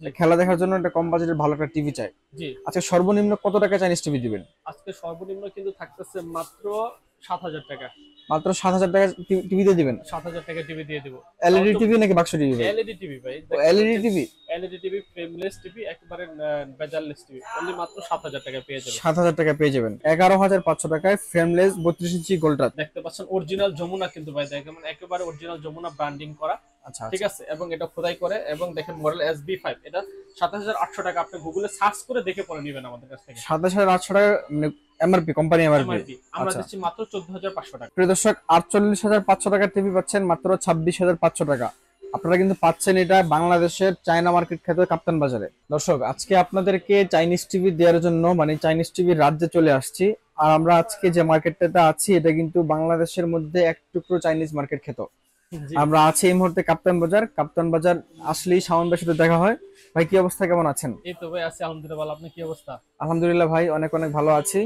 জি, খেলা দেখার জন্য একটা কম বাজেটের ভালো একটা টিভি চাই। জি। আচ্ছা, সর্বনিম্ন কত টাকা চাইনিজ টিভি দিবেন? আজকে সর্বনিম্ন কিন্তু থাকতেছে মাত্র ৭,০০০ টাকা। মাত্র ৭,০০০ টাকা টিভি দিয়ে দিবেন? ৭,০০০ টাকা টিভি দিয়ে দিব। তাও এলইডি তো টিভি নাকি বাক্স টিভি ভাই? এলইডি টিভি ভাই। ও দেখতে এলইডি পাচ্ছেন TV. LED TV, frameless TV, একেবারে বেজারলেস টিভি। অনলি মাত্র ৭,০০০ টাকায় পেয়ে যাবেন। ৭,০০০ টাকা পেয়ে যাবেন ১১,৫০০ টাকায় ফ্রেমলেস ৩২ ইঞ্চি গোল্ড টাচ। দেখতে পাচ্ছেন অরিজিনাল যমুনা কিন্তু ভাই, দেখেন মানে একেবারে অরিজিনাল যমুনা ব্র্যান্ডিং করা। আচ্ছা ঠিক আচ্ছা। আছে, এবং এটা খোদাই করে, এবং দেখেন মডেল SB5, এটা ২৭,৮০০ টাকা। আপনি গুগলে সার্চ করে দেখে পরে নেবেন আমাদের কাছ থেকে। ২৭,৮০০ টাকা মানে এমআরপি, কোম্পানি এমআরপি। এমআরপি আমরা আচ্ছা দিচ্ছি মাত্র ১৪,৫০০ টাকা। প্রিয় দর্শক, ৪৮,৫০০ টাকার টিভি পাচ্ছেন মাত্র ২৬,৫০০ টাকা। আপনারা কিন্তু পাচ্ছেন এটা বাংলাদেশের চায়না মার্কেট খ্যাত কাপ্তান বাজারে। দর্শক, আজকে আপনাদেরকে চাইনিজ টিভি দেওয়ার জন্য মানে চাইনিজ টিভির রাজ্যে চলে আসছি। আর আমরা আজকে যে মার্কেটটাতে আছি এটা কিন্তু বাংলাদেশের মধ্যে এক টুকরো চাইনিজ মার্কেট খ্যাত। জি, আমরা আছি এই মুহূর্তে কাপ্তান বাজার। কাপ্তান বাজার আসলেই শাওন ভাইয়ের সাথে দেখা হয়। ভাই, কি অবস্থা, কেমন আছেন? এই তো ভাই আছি আলহামদুলিল্লাহ ভালো। আপনি কি অবস্থা? আলহামদুলিল্লাহ ভাই, অনেক অনেক ভালো আছি।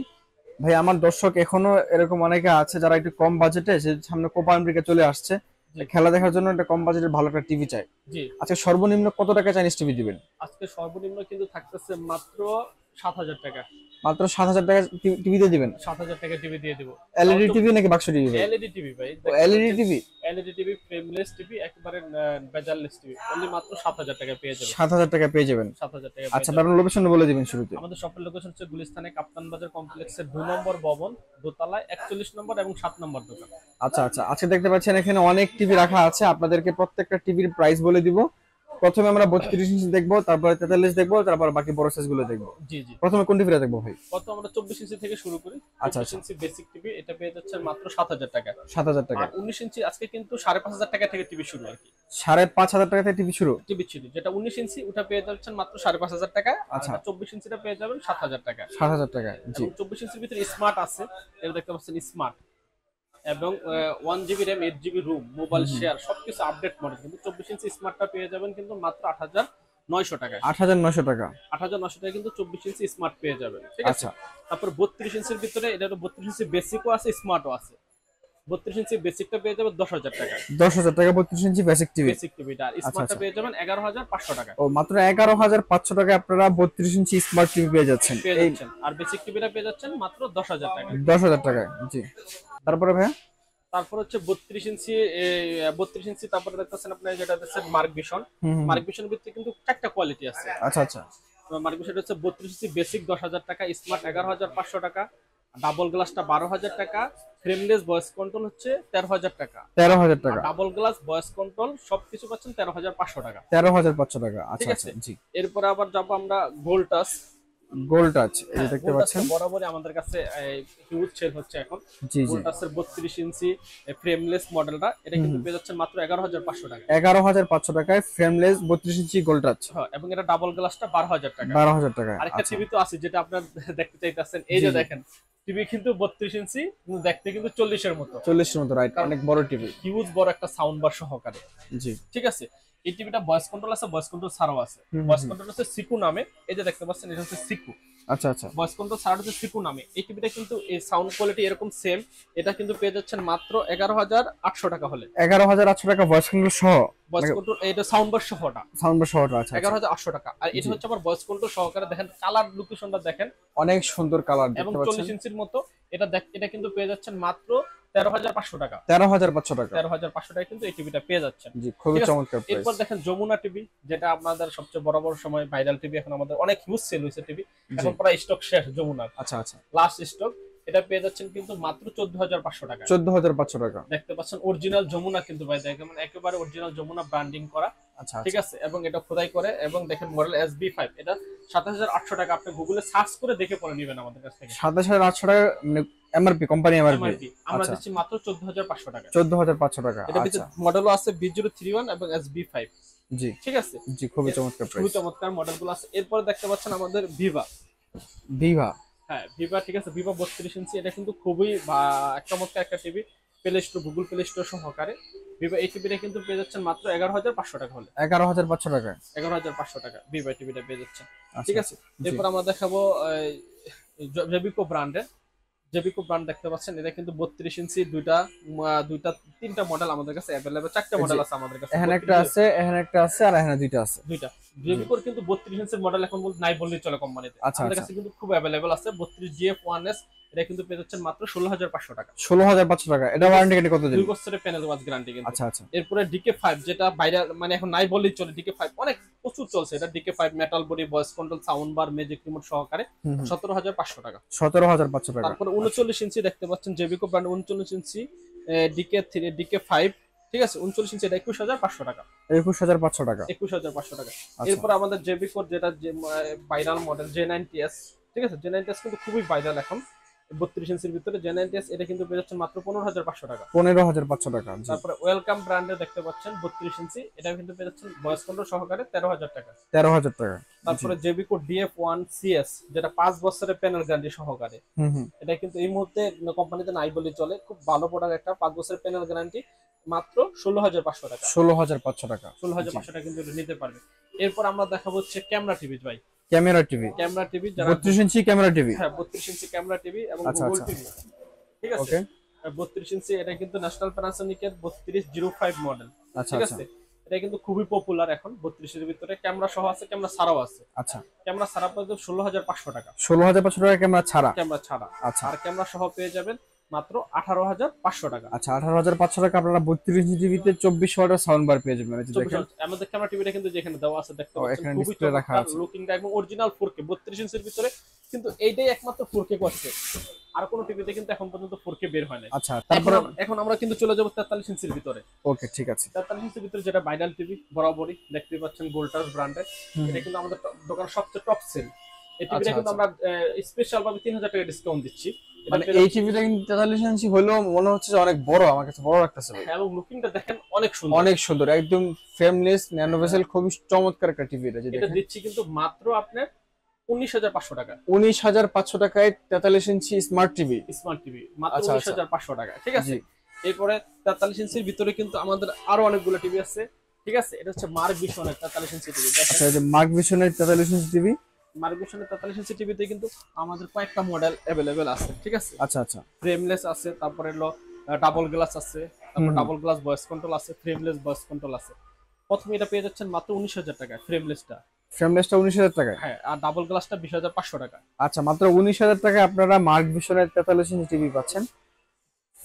ভাই, আমার দর্শক এখনো এরকম অনেকে আছে যারা একটু কম বাজেটে, যে সামনে কোপা আমেরিকা চলে আসছে, জি, খেলা দেখার জন্য একটা কম বাজেটের ভালো একটা টিভি চাই। জি। আচ্ছা, সর্বনিম্ন কত টাকা চাইনিজ টিভি দিবেন? আজকে সর্বনিম্ন কিন্তু থাকতেছে মাত্র ৭,০০০ টাকা। মাত্র ৭,০০০ টাকা টিভি দিয়ে দিবেন? ৭,০০০ টাকা টিভি দিয়ে দিব। তাও এলইডি তো টিভি নাকি বাক্স টিভি ভাই? এলইডি টিভি ভাই। ও দেখতে এলইডি পাচ্ছেন TV. LED TV, frameless TV, একেবারে বেজারলেস টিভি। অনলি মাত্র ৭,০০০ টাকায় পেয়ে যাবেন। ৭,০০০ টাকা পেয়ে যাবেন। ৭,০০০ টাকায় পেয়ে আচ্ছা, যাবেন। আপনার লোকেশন বলে দিবেন শুরুতে। আমাদের শপের লোকেশন হচ্ছে গুলিস্তানে কাপ্তান বাজার কমপ্লেক্সের ২ নম্বর ভবন, দোতলায় ৪১ নম্বর এবং ৭ নম্বর দোকান। আচ্ছা আচ্ছা, আজকে দেখতে পাচ্ছেন এখানে অনেক টিভি রাখা আছে। আপনাদেরকে প্রত্যেকটা টিভির প্রাইস বলে দিব। প্রথমে আমরা ৩২ ইঞ্চি দেখবো, তারপরে ৪৩ দেখবো, তারপর বাকি বড় সাইজ গুলো দেখবো। জি, জি। প্রথমে কোন টিভিটা দেখবো ভাই? কত আমরা ২৪ ইঞ্চি থেকে শুরু করি। আচ্ছা ২৪ আচ্ছা। ইঞ্চি বেসিক টিভি, এটা পেয়ে যাচ্ছেন মাত্র ৭,০০০ টাকা। ৭,০০০ টাকা। আর ১৯ ইঞ্চি আজকে কিন্তু ৫,৫০০ টাকা থেকে টিভি শুরু আর কি। ৫,৫০০ টাকা থেকে টিভি শুরু। টিভি ছিল যেটা ১৯ ইঞ্চি, ওটা পেয়ে যাচ্ছেন মাত্র ৫,৫০০ টাকা। আর আচ্ছা, ২৪ ইঞ্চিটা পেয়ে যাবেন ৭,০০০ টাকা। ৭,০০০ টাকা। জি। এবং ২৪ ইঞ্চির ভিতরে স্মার্ট আছে, এটা দেখতে পাচ্ছেন স্মার্ট। এবং 1 GB RAM, 8 GB ROM, mobile share সবকিছু আপডেট মডেল। কিন্তু ২৪ ইঞ্চি স্মার্টটা পেয়ে যাবেন কিন্তু মাত্র ৮,৯০০ টাকায়। ৮,৯০০ টাকা। ৮,৯০০ টাকায় কিন্তু ২৪ ইঞ্চি স্মার্ট পেয়ে যাবেন। ঠিক আছে। আচ্ছা। তারপর ৩২ ইঞ্চির ভিতরে এটা ৩২ ইঞ্চি বেসিকও আছে, স্মার্টও আছে। ৩২ ইঞ্চি বেসিকটা পেয়ে যাবেন ১০,০০০ টাকায়। ১০,০০০ টাকা ৩২ ইঞ্চি বেসিক টিভি। বেসিক টিভিটা। আর আচ্ছা স্মার্টটা আচ্ছা। পেয়ে যাবেন ১১,৫০০ টাকা ও, মাত্র ১১,৫০০ টাকায় আপনারা ৩২ ইঞ্চি স্মার্ট টিভি পেয়ে যাচ্ছেন। পেয়ে এই যাচ্ছেন। আর বেসিক টিভিটা পেয়ে যাচ্ছেন মাত্র ১০,০০০ টাকায়। ১০,০০০ টাকায়। জি। তারপরে ভাইয়া? তারপর হচ্ছে ৩২ ইঞ্চি, ৩২ ইঞ্চি। তারপরে দেখতেছেন আপনি যেটা দেখছেন মার্ক ভিশন। হুম হুম হুম। মার্ক ভিশনের ভিতরে কিন্তু ৪টা কোয়ালিটি আছে। আচ্ছা আচ্ছা। মার্ক ভিশন হচ্ছে ৩২ ইঞ্চি বেসিক ১০,০০০ টাকা, স্মার্ট ১১,৫০০ টাকা, ডাবল গ্লাসটা ১২,০০০ টাকা, ফ্রেমলেস ভয়েস কন্ট্রোল হচ্ছে ১৩,০০০ টাকা। ১৩,০০০ আর টাকা। ডাবল গ্লাস ভয়েস কন্ট্রোল সবকিছু পাচ্ছেন ১৩,৫০০ টাকা। ১৩,৫০০ টাকা। আচ্ছা ঠিক আচ্ছা। আছে। জি। এরপরে আবার যাবো আমরা গোল্ড টাচ। গোল্ড টাচ, এই যে হ্যাঁ, দেখতে ভোল্টাসটা পাচ্ছেন। বরাবরই আমাদের কাছে হিউজ সেল হচ্ছে এখন। জি জি। ভোল্টাসের ৩২ ইঞ্চি ফ্রেমলেস মডেলটা, এটা কিন্তু পেয়ে যাচ্ছেন মাত্র ১১,৫০০ টাকা। ১১,৫০০ টাকায় ফ্রেমলেস ৩২ ইঞ্চি গোল্ড টাচ। হ্যাঁ, এবং এটা ডাবল গ্লাসটা ১২,০০০ টাকা। ১২,০০০ টাকায়। আরেকটা আচ্ছা। টিভি তো আছে যেটা আপনার দেখতে চাইতেছেন, এই জি যে জি। দেখেন। টিভি কিন্তু ৩২ ইঞ্চি, কিন্তু দেখতে কিন্তু ৪০ এর মতো। ৪০ এর মতো, রাইট, কারণ অনেক বড় টিভি। হিউজ বড় একটা সাউন্ড বার সহকারে। জি। ঠিক আছে। এই টিভিটা ভয়েস কন্ট্রোল আছে, ভয়েস কন্ট্রোল ছাড়াও আছে। হুম হুম ভয়েস হুম। কন্ট্রোল হচ্ছে সিকু নামে, এই যে দেখতে পাচ্ছেন এটা হচ্ছে সিকু। আচ্ছা আচ্ছা। ভয়েস কন্ট্রোল ছাড়া হচ্ছে সিকু নামে। এই টিভিটা কিন্তু এই সাউন্ড কোয়ালিটি এরকম সেম। এটা কিন্তু পেয়ে যাচ্ছেন মাত্র ১১,৮০০ টাকা হলে। ১১,৮০০ টাকা ভয়েস কন্ট্রোল সহ? ভয়েস কন্ট্রোল, এটা সাউন্ড বার সহটা সাউন্ড বার সহটা? আচ্ছা আচ্ছা। ১১,৮০০ টাকা। আর এটা জি। হচ্ছে আবার ভয়েস কন্ট্রোল সহকারে। দেখেন কালার লোকেশনটা দেখেন, অনেক সুন্দর কালার এবং দেখতে পাচ্ছেন। ৪০ ইঞ্চির মতো। এটা কিন্তু পেয়ে যাচ্ছেন মাত্র ১৩,৫০০ টাকা। ১৩,৫০০ টাকা। ১৩,৫০০ টাকা কিন্তু এই টিভিটা পেয়ে যাচ্ছেন। জি, খুবই ঠিক আছে। চমৎকার প্রাইস। এরপর দেখেন যমুনা টিভি, যেটা আপনাদের সবচেয়ে বড় বড় সময় ভাইরাল টিভি। এখন আমাদের অনেক হিউজ সেল হয়েছে টিভি। জি। এখন প্রায় স্টক শেষ যমুনার, আচ্ছা আচ্ছা। Last stock. এটা পেয়ে যাচ্ছেন কিন্তু মাত্র ১৪,৫০০ টাকা। ১৪,৫০০ টাকা। দেখতে পাচ্ছেন অরিজিনাল যমুনা কিন্তু ভাই, দেখেন মানে একেবারে অরিজিনাল যমুনা ব্র্যান্ডিং করা। আচ্ছা ঠিক আচ্ছা। আছে। এবং এটা খোদাই করে, এবং দেখেন মডেল SB5, এটা ২৭,৮০০ টাকা। আপনি গুগলে সার্চ করে দেখে পরে নেবেন আমাদের কাছ থেকে। ২৭,৮০০ টাকা মানে এমআরপি, কোম্পানি এমআরপি। এমআরপি আমরা আচ্ছা। দিচ্ছি মাত্র ১৪,৫০০ টাকা। ১৪,৫০০ টাকা। এটা আচ্ছা। ভিতরে মডেলও আছে B031 এবং SB5। জি ঠিক আছে। জি, খুবই চমৎকার খুবই প্রাইস। চমৎকার মডেলগুলো আছে। এরপরে দেখতে পাচ্ছেন আমাদের ভিভা। ভিভা। হ্যাঁ, ভিভা। ঠিক আছে। ভিভা ৩২ ইঞ্চি, এটা কিন্তু খুবই চমৎকার একটা TV. Play store, Google play store সহকারে। ভিভা এই টিভিটা কিন্তু পেয়ে যাচ্ছেন মাত্র ১১,৫০০ টাকা হলে। ১১,৫০০ টাকায়। ১১,৫০০ টাকা ভিভা টিভিটা পেয়ে যাচ্ছেন। আচ্ছা ঠিক আছে। আচ্ছা। জি। এরপর আমরা দেখাবো জেবিকো ব্র্যান্ডের। জেবিকো ব্র্যান্ড দেখতে পাচ্ছেন, এটা কিন্তু ৩২ ইঞ্চি, তিনটা মডেল আমাদের কাছে অ্যাভেলেবেল। ৪টা এই যে মডেল আছে আমাদের কাছে। এখানে একটা আছে, এখানে একটা আছে, আর এখানে দুইটা আছে। দুইটা জেবিকোর কিন্তু 32 ইঞ্চির মডেল এখন নাই বললেই চলে কোম্পানিতে। আচ্ছা, আমাদের আচ্ছা। কাছে কিন্তু খুব অ্যাভেলেবল আছে 32 GF1S, এটা কিন্তু পেয়ে যাচ্ছেন মাত্র 16,500 টাকা। 16,500 টাকা। এটা ওয়ারেন্টি গ্যারান্টি কতদিন? 2 বছরের প্যানেল ওয়াশ গ্যারান্টি কিন্তু। আচ্ছা, আচ্ছা। এরপরে DK5 যেটা বাইরে মানে এখন নাই বললেই চলে, DK5 অনেক প্রচুর চলছে। এটা DK5 metal body, voice control, sound bar, magic remote সহকারে 17,500 টাকা। 17,500 টাকা। তারপরে 39 ইঞ্চি দেখতে পাচ্ছেন জেবিকো ব্র্যান্ড 39 ইঞ্চি DK3 DK5, ঠিক আছে 39 ইঞ্চি, এটা 21,500 টাকা। 21,500 টাকা। 21,500 টাকা। আচ্ছা। এরপর আমাদের জেবিকোর যেটা ভাইরাল মডেল J90S, ঠিক আছে J90S কিন্তু খুবই ভাইরাল এখন 32 ইঞ্চির ভিতরে J90S, এটা কিন্তু পেয়ে যাচ্ছেন মাত্র 15,500 টাকা। 15,500 টাকা। জি। তারপরে ওয়েলকাম ব্র্যান্ডে দেখতে পাচ্ছেন 32 ইঞ্চি, এটা কিন্তু পেয়ে যাচ্ছেন ভয়েস কন্ট্রোল সহকারে 13,000 টাকা। 13,000 টাকা। তারপরে জেবিকো DF1 CS যেটা 5 বছরের প্যানেল গ্যারান্টি সহকারে, এটা কিন্তু এই মুহূর্তে কোম্পানিতে নাই বলে চলে, খুব ভালো প্রোডাক্ট একটা, 5 বছরের প্যানেল গ্যারান্টি, মাত্র 16,500 টাকা। 16,500 টাকা। 16,500 টাকা কিন্তু এটা নিতে পারবে। এরপর আমরা দেখাবো হচ্ছে ক্যামেরা টিভি ভাই। Camera TV. ক্যামেরা টিভি যারা 32 ইঞ্চি ক্যামেরা টিভি। হ্যাঁ 32 ইঞ্চি ক্যামেরা টিভি এবং আচ্ছা, গুগল আচ্ছা। টিভি, ঠিক আছে। ওকে। 32 ইঞ্চি, এটা কিন্তু ন্যাশনাল প্যানাসোনিকের 3205 মডেল, আচ্ছা, ঠিক আচ্ছা। আছে। এটা কিন্তু খুবই পপুলার এখন 32 এর ভিতরে, ক্যামেরা সহ আছে, ক্যামেরা ছাড়াও আছে। আচ্ছা। ক্যামেরা ছাড়া পড়বে 16,500 টাকা। 16,500 টাকা ক্যামেরা ছাড়া। ক্যামেরা ছাড়া। আচ্ছা। আর ক্যামেরা সহ পেয়ে যাবেন মাত্র 18,500 টাকা। আচ্ছা, 18,500 টাকা আপনারা 32 ইঞ্চি টিভিতে 24 ওয়াটের সাউন্ড বার পেয়ে যাবেন। এই যে দেখেন আমাদের ক্যামেরা টিভিটা কিন্তু যেখানে দেওয়া আছে দেখতে পাচ্ছেন, এখানে খুবই ডিসপ্লে রাখা চমৎকার আছে। লুকিংটা এবং অরিজিনাল 4K 32 ইঞ্চির ভিতরে কিন্তু এইটাই একমাত্র 4K করছে। আর কোনো টিভিতে কিন্তু এখন পর্যন্ত 4K বের হয় নাই। আচ্ছা, তারপরে এখন আমরা কিন্তু চলে যাব 43 ইঞ্চির ভিতরে। ওকে, ঠিক আছে। 43 ইঞ্চির ভিতরে যেটা ভাইরাল টিভি বরাবরই দেখতে পাচ্ছেন গোল্টাস ব্র্যান্ডের, এটা কিন্তু আমাদের দোকানের সবচেয়ে টপ সেল। এই টিভিটা আচ্ছা, কিন্তু আচ্ছা। আমরা স্পেশাল ভাবে 3,000 টাকা ডিসকাউন্ট দিচ্ছি। মানে এই টিভিটা কিন্তু 43 ইঞ্চি হলেও মনে হচ্ছে যে অনেক বড়, আমার কাছে বড় লাগতেছে ভাই। হ্যাঁ, এবং লুকিংটা দেখেন অনেক সুন্দর, অনেক সুন্দর, একদম ফ্রেমলেস ন্যানো ভেসেল, খুবই চমৎকার একটা টিভি। এটা যে এটা দেখেন দিচ্ছি কিন্তু মাত্র আপনার 19,500 টাকা। 19,500 টাকায় 43 ইঞ্চি স্মার্ট টিভি। স্মার্ট টিভি মাত্র আচ্ছা, আচ্ছা। 19,500 টাকা, ঠিক আছে। জি। এরপরে 43 ইঞ্চির ভিতরে কিন্তু আমাদের আরো অনেকগুলো টিভি আছে, ঠিক আছে। এটা হচ্ছে মার্ক ভিশনের 43 ইঞ্চি টিভি। আচ্ছা, এই যে মার্ক ভিশনের 43 ইঞ্চি টিভি। মার্ক ভিশনের 43 ইঞ্চি টিভিতে কিন্তু আমাদের কয়েকটা মডেল অ্যাভেলেবেল আছে, ঠিক আছে। আচ্ছা, আচ্ছা। ফ্রেমলেস আছে, তারপরে হলো ডাবল গ্লাস আছে, তারপর ডাবল গ্লাস ভয়েস কন্ট্রোল আছে, ফ্রেমলেস ভয়েস কন্ট্রোল আছে। প্রথমে এটা পেয়ে যাচ্ছেন মাত্র 19,000 টাকায় ফ্রেমলেসটা। ফ্রেমলেসটা 19,000 টাকায়। হ্যাঁ, আর ডাবল গ্লাসটা 20,500 টাকা। আচ্ছা, মাত্র 19,000 টাকায় আপনারা মার্ক ভিশনের 43 ইঞ্চি টিভি পাচ্ছেন।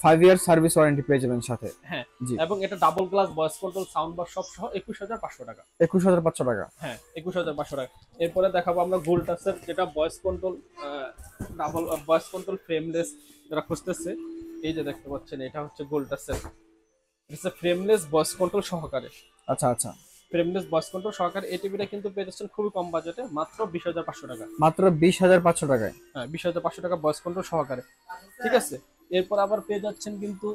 5 ইয়ার সার্ভিস ওয়ারেন্টি পেয়ে যাবেন সাথে। হ্যাঁ, জি। এবং এটা double glass voice control sound bar সব সহ 21,500 টাকা। 21,500 টাকা। হ্যাঁ, 21,500 টাকা। এরপরে দেখাবো আমরা গোল্টাসের যেটা voice control double voice control frameless যারা খুঁজতেছে, এই যে দেখতে পাচ্ছেন এটা হচ্ছে গোল্টাসের, এটা ফ্রেমলেস ভয়েস কন্ট্রোল সহকারে। আচ্ছা, আচ্ছা। ফ্রেমলেস ভয়েস কন্ট্রোল সহকারে এই টিভিটা কিন্তু পেয়ে যাচ্ছেন খুবই কম বাজেটে, মাত্র 20,500 টাকা। মাত্র 20,500 টাকায়। হ্যাঁ, 20,500 টাকা ভয়েস কন্ট্রোল সহকারে, ঠিক আছে। এরপর আবার পেয়ে যাচ্ছেন কিন্তু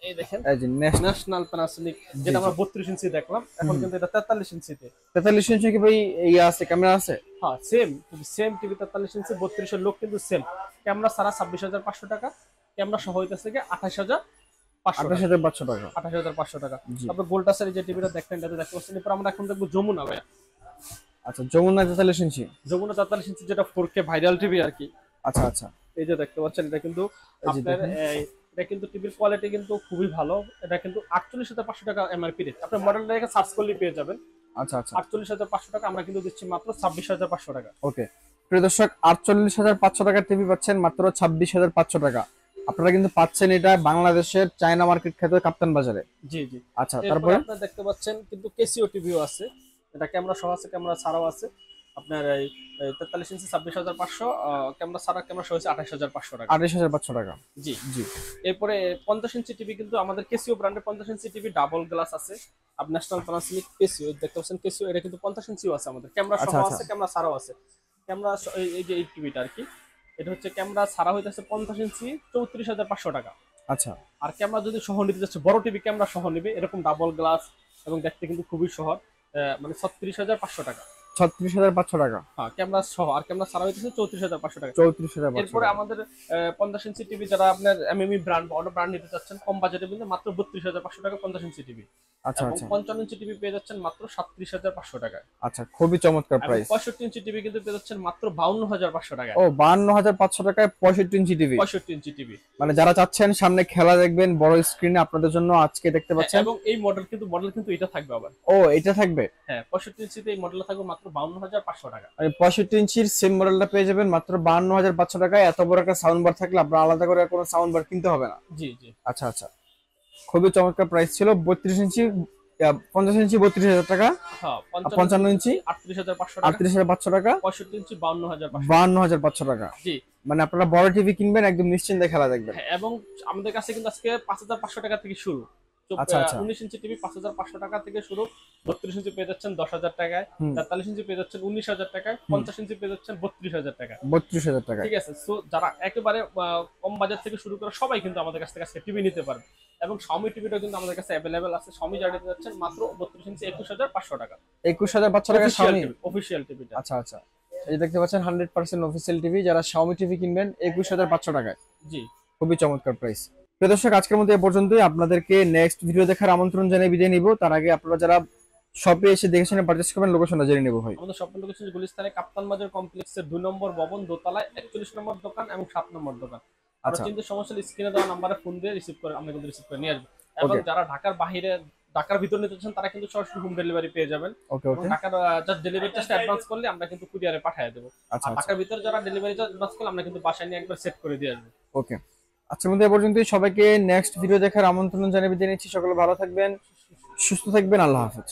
এই দেখেন এই যে ন্যাশনাল প্যানাসোনিক, যেটা আমরা 32 ইঞ্চি দেখলাম, এখন কিন্তু এটা 43 ইঞ্চিতে। 43 ইঞ্চি কি ভাই ইয়ে আছে, ক্যামেরা আছে? হ্যাঁ, সেম টিভি 43 ইঞ্চি 32 এর লোক কিন্তু সেম। ক্যামেরা ছাড়া 26,500 টাকা, ক্যামেরা সহ হইতেছে কি 28,500 টাকা। 28,500 টাকা। 28,500 টাকা। জি। তারপর গোল্টাসের যে টিভিটা দেখতেন এটাতে দেখতে পাচ্ছেন। এরপর আমরা এখন দেখবো যমুনা ভাই। আচ্ছা, যমুনা 43 ইঞ্চি। যমুনা 43 ইঞ্চি যেটা 4K ভাইরাল টিভি আর কি। আচ্ছা, আচ্ছা। এই যে দেখতে পাচ্ছেন এটা কিন্তু এই যে আপনার দেখেন। এটা কিন্তু টিভির কোয়ালিটি কিন্তু খুবই ভালো। এটা কিন্তু 48,500 টাকা এমআরপি রেট। আপনি মডেলটা দেখে সার্চ করলেই পেয়ে যাবেন। আচ্ছা, আচ্ছা। 48,500 টাকা, আমরা কিন্তু দিচ্ছি মাত্র 26,500 টাকা। ওকে, প্রিয় দর্শক, 48,500 টাকার টিভি পাচ্ছেন মাত্র 26,500 টাকা। আপনারা কিন্তু পাচ্ছেন এটা বাংলাদেশের চায়না মার্কেট খ্যাত কাপ্তান বাজারে। জি, জি। আচ্ছা, তারপরে তারপরে আপনারা দেখতে পাচ্ছেন কিন্তু কেসিও টিভিও আছে। এটা ক্যামেরা সহ আছে, ক্যামেরা ছাড়াও আছে। আপনার এই 43 ইঞ্চি 26,500, ক্যামেরা ছাড়া ক্যামেরা সহ হচ্ছে 28,500 টাকা। 28,500 টাকা। জি, জি। এরপরে 50 ইঞ্চি টিভি কিন্তু আমাদের কেসিও ব্র্যান্ডের 50 ইঞ্চি টিভি ডাবল গ্লাস আছে। আপনার ন্যাশনাল প্যানাসোনিক কেসিও দেখতে পাচ্ছেন, কেসিও এটা কিন্তু 50 ইঞ্চিও আছে আমাদের, ক্যামেরা সহ আচ্ছা, আচ্ছা। আছে, ক্যামেরা ছাড়াও আছে। ক্যামেরা এই যে এই টিভিটা আর কি, এটা হচ্ছে ক্যামেরা ছাড়া হইতেছে 50 ইঞ্চি 34,500 টাকা। আচ্ছা। আর ক্যামেরা যদি সহ নিতে যাচ্ছে, বড় টিভি ক্যামেরা সহ নিবে, এরকম ডাবল গ্লাস এবং দেখতে কিন্তু খুবই সহজ, মানে 36,500 টাকা। 36,500 টাকা। হ্যাঁ, ক্যামেরা সহ। আর ক্যামেরা ছাড়া হইতেছে 34,500 টাকা। 34,500 এরপরে টাকা। আমাদের 50 ইঞ্চি টিভি যারা আপনার এমএমই ব্র্যান্ড বা অন্য ব্র্যান্ড নিতে চাচ্ছেন কম বাজেটের মধ্যে, মাত্র 32,500 টাকা 50 ইঞ্চি টিভি। আচ্ছা এবং আচ্ছা 55 ইঞ্চি টিভি পেয়ে যাচ্ছেন মাত্র 37,500 টাকায়। আচ্ছা, খুবই চমৎকার এবং প্রাইস। 65 ইঞ্চি টিভি কিন্তু পেয়ে যাচ্ছেন মাত্র 52,500 টাকায়। ও 52,500 টাকায় 65 ইঞ্চি টিভি। 65 ইঞ্চি টিভি, মানে যারা চাচ্ছেন সামনে খেলা দেখবেন বড় স্ক্রিনে, আপনাদের জন্য আজকে দেখতে পাচ্ছেন। এবং এই মডেল কিন্তু এটা থাকবে আবার। ও এটা থাকবে। হ্যাঁ, 65 ইঞ্চিতে এই মডেল থাকবে মাত্র 52,500 টাকা। মানে 65 ইঞ্চির সেম মডেলটা পেয়ে যাবেন মাত্র 52,500 টাকায়। এত বড় একটা সাউন্ড বার থাকলে আপনার আলাদা করে আর কোনো সাউন্ড বার কিনতে হবে না। জি জি। আচ্ছা আচ্ছা, খুবই চমৎকার প্রাইস ছিল। 32 ইঞ্চি 50 ইঞ্চি 32,000 টাকা, হ্যাঁ, 55 ইঞ্চি 38,500 টাকা, 38,500 টাকা, 65 ইঞ্চি 52,500। 52,500 টাকা। জি। মানে আপনারা বড় টিভি কিনবেন, একদম নিশ্চিন্তে খেলা দেখবেন। হ্যাঁ, এবং আমাদের কাছে কিন্তু আজকে 5,500 টাকা থেকে শুরু। আচ্ছা আচ্ছা 19 ইঞ্চি টিভি 5,500 টাকা থেকে শুরু। 32 ইঞ্চি পেয়ে যাচ্ছেন 10,000 টাকায়, 43 ইঞ্চি পেয়ে যাচ্ছেন 19,000 টাকায়, 50 ইঞ্চি পেয়ে যাচ্ছেন 32,000 টাকায়। 32,000 টাকা। ঠিক আছে, সো যারা একেবারে কম বাজেট থেকে শুরু করে সবাই কিন্তু আমাদের কাছ থেকে আজকে টিভি নিতে পারবে। এবং Xiaomi টিভিটা কিন্তু আমাদের কাছে অ্যাভেলেবেল আছে। Xiaomi যেটা দিতে যাচ্ছেন মাত্র 32 ইঞ্চি 21,500 টাকা। 21,500 টাকা Xiaomi অফিশিয়াল টিভিটা। আচ্ছা আচ্ছা, এই যে দেখতে পাচ্ছেন 100% অফিসিয়াল টিভি। যারা Xiaomi টিভি কিনবেন 21,500 টাকায়। জি। খুবই চমৎকার প্রাইস। প্রিয় দর্শক, আজকের মতো এ পর্যন্তই। আপনাদেরকে নেক্সট ভিডিও দেখার আমন্ত্রণ জানিয়ে বিদায় নিব। তার আগে আপনারা যারা শপে এসে দেখে শুনে পারচেজ করবেন, লোকেশনটা জেনে নেব ভাই। আমাদের শপিং লোকেশন গুলিস্তানে কাপ্তান বাজার কমপ্লেক্সের 2 নম্বর ভবন, দোতলায় 41 নম্বর দোকান এবং 7 নম্বর দোকান। আর আচ্ছা। চিন্তা সমস্যা স্ক্রিনে দেওয়া নম্বরে ফোন দিয়ে রিসিভ করে আমরা কিন্তু রিসিভ করে নিয়ে আসবো। এবং Okay. যারা ঢাকার বাইরে, ঢাকার ভিতর নিতে চান তারা কিন্তু সরাসরি হোম ডেলিভারি পেয়ে যাবেন। ওকে এবং ওকে। ঢাকার জাস্ট ডেলিভারি চার্জটা অ্যাডভান্স করলে আমরা কিন্তু কুরিয়ারে পাঠিয়ে দেবো। আচ্ছা আর আচ্ছা, ঢাকার ভিতর যারা ডেলিভারি চার্জ অ্যাডভান্স করলে আমরা কিন্তু বাসায় নিয়ে একবার সেট করে দিয়ে আসবো। ওকে। আজকের মতো এ পর্যন্তই। সবাইকে নেক্সট ভিডিও দেখার আমন্ত্রণ জানিয়ে বিদায় নিচ্ছি। সকলে ভালো থাকবেন, সুস্থ থাকবেন। আল্লাহ হাফেজ।